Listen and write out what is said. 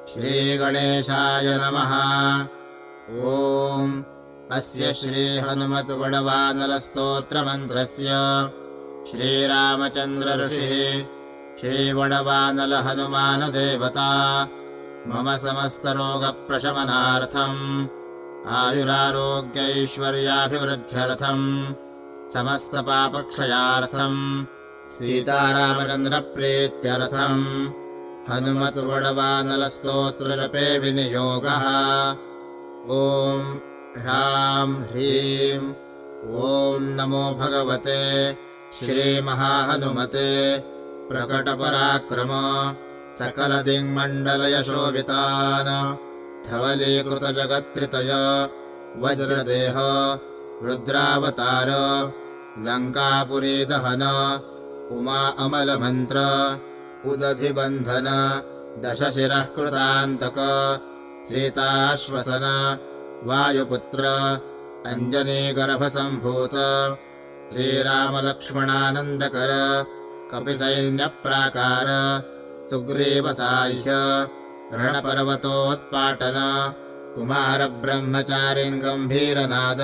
श्रीगणेशाय नमः। ॐ अस्य श्रीहनुमद्वडवानलस्तोत्रमन्त्रस्य श्रीरामचन्द्रऋषिः श्रीवडवानलहनुमानदेवता मम समस्तरोगप्रशमनार्थम् आयुरारोग्यैश्वर्याभिवृद्ध्यर्थम् समस्तपापक्षयार्थम् सीतारामचन्द्रप्रीत्यर्थम् हनुमद्वडवानलस्तोत्रजपे विनियोगः। ॐ ह्रां ह्रीं ॐ नमो भगवते श्रीमहाहनुमते प्रकटपराक्रम सकलदिङ्मण्डलयशोभितान् धवलीकृतजगत्त्रितय वज्रदेह रुद्रावतार लङ्कापुरीदहन उमा अमलमन्त्र उदधिबन्धन दशशिरः कृतान्तक सीताश्वसन वायुपुत्र अञ्जनीगर्भसम्भूत श्रीरामलक्ष्मणानन्दकर कपिसैन्यप्राकार सुग्रीवसाह्य रणपर्वतोत्पाटन कुमारब्रह्मचारिन् गम्भीरनाद